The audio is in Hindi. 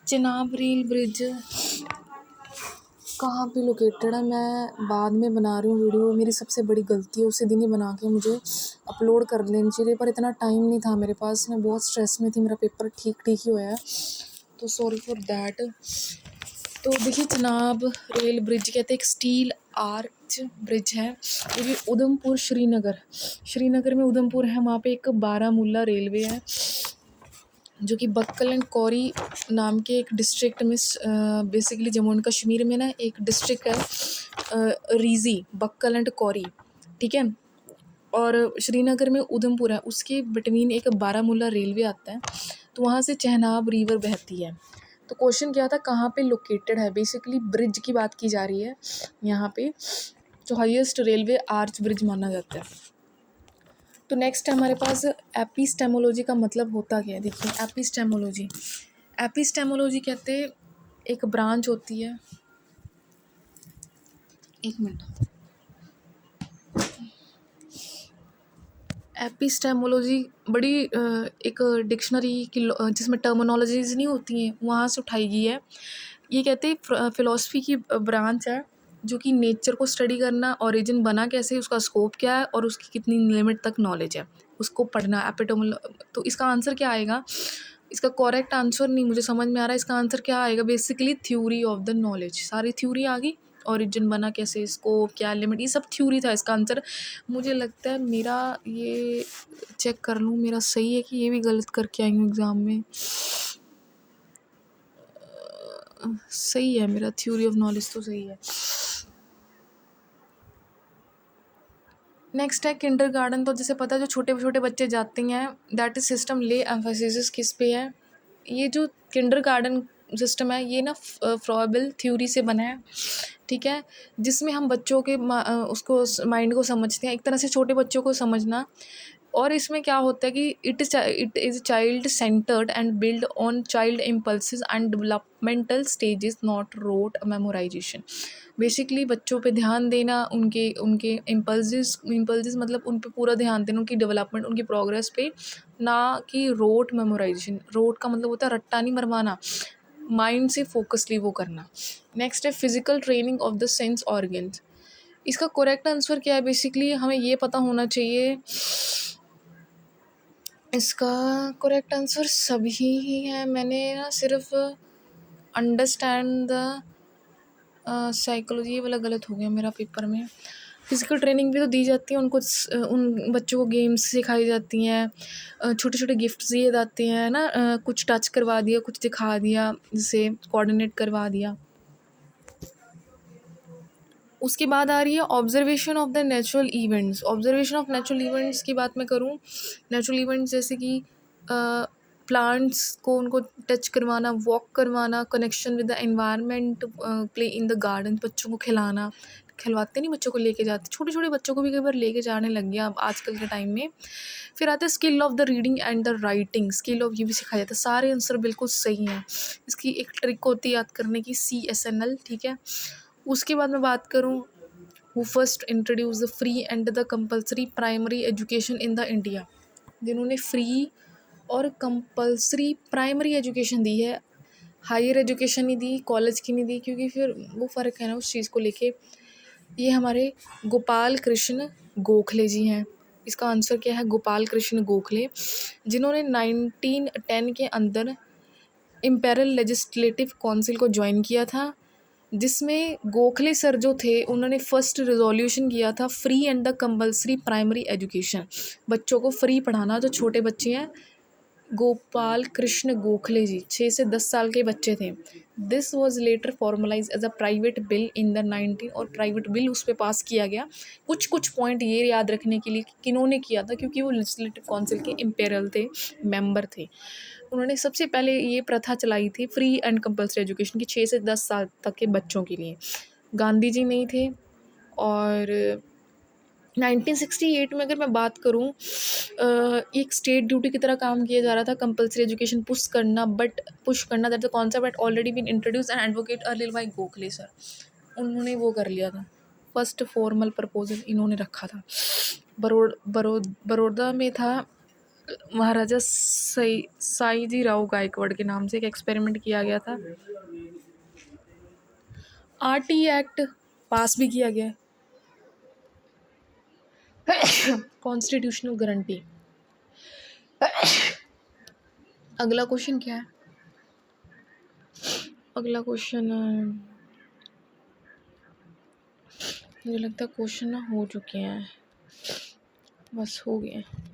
चेनाब रेल ब्रिज कहाँ पे लोकेटेड है, मैं बाद में बना रही हूँ वीडियो, मेरी सबसे बड़ी गलती है। उसी दिन ही बना के मुझे अपलोड कर लेनी चाहिए, पर इतना टाइम नहीं था मेरे पास, मैं बहुत स्ट्रेस में थी, मेरा पेपर ठीक ही हुआ है, तो सॉरी फॉर दैट। तो देखिए, चेनाब रेल ब्रिज कहते हैं, एक स्टील आर्च ब्रिज है, जो कि उधमपुर श्रीनगर में उधमपुर है, वहाँ पे एक बारामूला रेलवे है, जो कि बक्कल एंड कौरी नाम के एक डिस्ट्रिक्ट में, बेसिकली जम्मू एंड कश्मीर में ना एक डिस्ट्रिक्ट है, रीज़ी, बक्कल एंड कौरी, ठीक है। और श्रीनगर में उधमपुर है, उसके बिटवीन एक बारामूला रेलवे आता है, तो वहाँ से चेनाब रिवर बहती है। तो क्वेश्चन क्या था, कहाँ पे लोकेटेड है, बेसिकली ब्रिज की बात की जा रही है यहाँ पे, जो हाईएस्ट रेलवे आर्च ब्रिज माना जाता है। तो नेक्स्ट है हमारे पास एपिस्टेमोलॉजी का मतलब होता क्या है। देखिए, एपिस्टेमोलॉजी कहते हैं, एक ब्रांच होती है, एक मिनट, एपिस्टेमोलॉजी बड़ी एक डिक्शनरी की जिसमें टर्मिनोलॉजीज नहीं होती हैं, वहाँ से उठाई गई है। ये कहते हैं फ़िलॉसफी की ब्रांच है, जो कि नेचर को स्टडी करना, ओरिजिन बना कैसे, उसका स्कोप क्या है और उसकी कितनी लिमिट तक नॉलेज है, उसको पढ़ना एपिटोमोल। तो इसका आंसर क्या आएगा, इसका करेक्ट आंसर नहीं मुझे समझ में आ रहा है, इसका आंसर क्या आएगा, basically theory of the knowledge. सारी थ्योरी आ गई, ओरिजिन बना कैसे, स्कोप क्या, लिमिट, ये सब थ्योरी था इसका आंसर। मुझे लगता है मेरा ये चेक कर लूँ मेरा सही है कि ये भी गलत करके आई हूँ एग्ज़ाम में। सही है, मेरा थ्योरी ऑफ नॉलेज तो सही है। नेक्स्ट है किंडरगार्टन। तो जैसे पता है, जो छोटे छोटे बच्चे जाते हैं, दैट इज सिस्टम ले एम्फेसिस किस पे है, ये जो किंडरगार्टन सिस्टम है, ये ना फ्रॉबल थ्योरी से बना है, ठीक है, जिसमें हम बच्चों के उसको माइंड को समझते हैं, एक तरह से छोटे बच्चों को समझना। और इसमें क्या होता है कि it is child centred and build on child impulses and developmental stages, not rote memorisation. Basically बच्चों पे ध्यान देना, उनके उनके इम्पल्सिस मतलब उन पे पूरा ध्यान देना, उनकी डेवलपमेंट, उनकी प्रोग्रेस पे, ना कि रोट मेमोराइजेशन। रोट का मतलब होता है रट्टा नहीं मरवाना, माइंड से फोकसली वो करना। नेक्स्ट है physical training of the sense organs. इसका करेक्ट आंसर क्या है, बेसिकली हमें ये पता होना चाहिए, इसका करेक्ट आंसर सभी ही है। मैंने ना सिर्फ अंडरस्टैंड द साइकोलॉजी, ये वाला गलत हो गया मेरा पेपर में। फिज़िकल ट्रेनिंग भी तो दी जाती है उनको, उन बच्चों को गेम्स सिखाई जाती हैं, छोटे छोटे गिफ्ट्स दिए जाते हैं ना, कुछ टच करवा दिया, कुछ दिखा दिया, जैसे कोऑर्डिनेट करवा दिया। उसके बाद आ रही है observation of the natural events. Observation of natural events की बात मैं करूँ, नेचुरल इवेंट्स जैसे कि प्लांट्स को उनको टच करवाना, वॉक करवाना, connection with the environment, play in the garden, बच्चों को खिलवाते नहीं, बच्चों को लेके जाते, छोटे छोटे बच्चों को भी कई बार लेके जाने लग गया अब आजकल के टाइम में। फिर आता है skill of the reading and the writing, skill of ये भी सिखाया जाता है। सारे आंसर बिल्कुल सही हैं। इसकी एक ट्रिक होती है याद करने की, CSNL, ठीक है। उसके बाद मैं बात करूँ, who first introduce the free and the compulsory primary education in the India, जिन्होंने फ्री और कंपल्सरी प्राइमरी एजुकेशन दी है, हायर एजुकेशन नहीं दी, कॉलेज की नहीं दी, क्योंकि फिर वो फ़र्क है ना उस चीज़ को लेके। ये हमारे गोपाल कृष्ण गोखले जी हैं। इसका आंसर क्या है, गोपाल कृष्ण गोखले, जिन्होंने 1910 के अंदर इम्पेरियल लेजिस्लेटिव काउंसिल को ज्वाइन किया था, जिसमें गोखले सर जो थे, उन्होंने फर्स्ट रिजोल्यूशन किया था free and the compulsory primary education, बच्चों को फ्री पढ़ाना, जो छोटे बच्चे हैं। गोपाल कृष्ण गोखले जी 6 से 10 साल के बच्चे थे। This was later formalise as a private bill in the 19, और प्राइवेट बिल उस पर पास किया गया। कुछ कुछ पॉइंट ये याद रखने के लिए कि किन्होंने किया था, क्योंकि वो लेजिस्लेटिव काउंसिल के इम्पेरियल थे, मेंबर थे। उन्होंने सबसे पहले ये प्रथा चलाई थी फ्री एंड कंपल्सरी एजुकेशन की 6 से 10 साल तक के बच्चों के लिए। गांधी जी नहीं थे। और 1968 में अगर मैं बात करूं, एक स्टेट ड्यूटी की तरह काम किया जा रहा था, कंपल्सरी एजुकेशन पुश करना, that the concept had already been introduce and advocate earlier by Gokhale sir. उन्होंने वो कर लिया था, फर्स्ट फॉर्मल प्रपोजल इन्होंने रखा था। बड़ौदा में था महाराजा साईजी राव गायकवाड़ के नाम से एक एक्सपेरिमेंट किया गया था। आरटी एक्ट पास भी किया गया है। Constitutional guarantee. अगला क्वेश्चन क्या है? अगला क्वेश्चन मुझे लगता है क्वेश्चन ना हो चुके हैं, बस हो गए हैं।